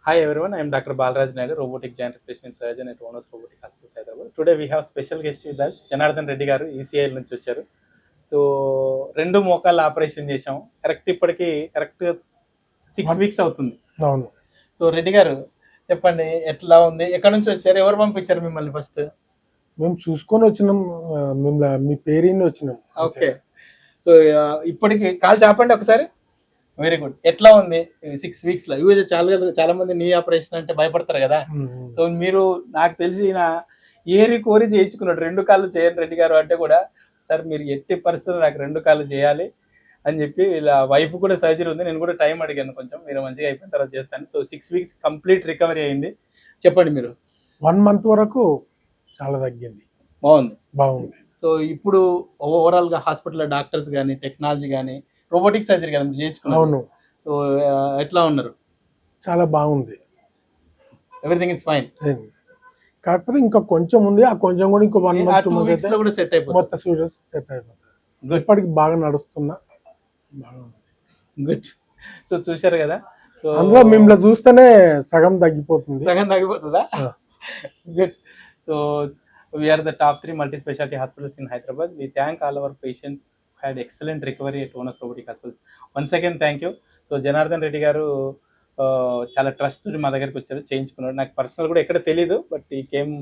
Hi everyone, I am Dr. Balraj Naidu, robotic joint replacement surgeon at Owners Robotic Hospitals, Hyderabad. Today we have special guest with us, Janardhan Reddy గారు ECI నుంచి వచ్చారు. So రెండు మోకాళ్ళ operation చేశాం. ఇప్పటికి correct 6 weeks అవుతుంది. అవును. So Reddy గారు చెప్పండి, ఎట్లా ఉంది, ఎక్కడి నుంచి వచ్చారు, ఎవరు పంపించారు మిమ్మల్ని ఫస్ట్? మేము చూసుకొని వచ్చినాం, మిమ్మల్ని మీ పేరుని వచ్చినాం. ఓకే. సో ఇప్పటికి కాల్ చాపండి ఒకసారి. Very good. ఎట్లా ఉంది 6 వీక్స్ లో? యూజ్ చాలా మంది నీ ఆపరేషన్ అంటే భయపడతారు కదా. సో మీరు నాకు తెలిసి ఏరి కోరి చేయించుకున్నాడు, 2 కాళ్ళు చేయండి రెడ్డి గారు అంటే కూడా, సార్ మీరు ఎట్టి పరిస్థితుల్లో నాకు 2 కాళ్ళు చేయాలి అని చెప్పి ఇలా వైఫ్ కూడా సర్జరీ ఉంది, నేను కూడా టైం అడిగాను కొంచెం, మీరు మంచిగా అయిపోయిన తర్వాత చేస్తాను. సో 6 వీక్స్ కంప్లీట్ రికవరీ అయింది. చెప్పండి మీరు. 1 మంత్ వరకు చాలా తగ్గింది. బాగుంది. సో ఇప్పుడు ఓవరాల్ గా హాస్పిటల్ డాక్టర్స్ కానీ టెక్నాలజీ కానీ రోబోటిక్ సర్జరీ కదా మీరు చేయించుకున్నారు. అవును. సో ఎట్లా ఉన్నారు? చాలా బాగుంది. Everything is fine. కాకపోతే ఇంకా కొంచెం ఉంది, ఆ కొంచెం కూడా ఇంకో 1 మంత్ 2 మంత్స్ అయితే కూడా సెట్ అయిపోతుంది. మొత్తం సెట్ అయిపోతుంది. ఇప్పటికి బాగా నడుస్తున్నా. గుడ్. సో చూశారు కదా, సో అందులో మిమ్మల్ని చూస్తేనే సగం తగ్గిపోతుందా? Good. So we are the top 3 multi-specialty hospitals in Hyderabad. We thank all our patients who had excellent recovery at Owners Robotic Hospitals. Once again, thank you. So Janardhan Reddy గారు చాలా trust మా దగ్గరికి వచ్చారు, చేయించుకున్నాడు. నాకు పర్సనల్ కూడా ఎక్కడ తెలియదు, but he came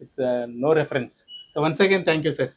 with no reference. So once again thank you sir.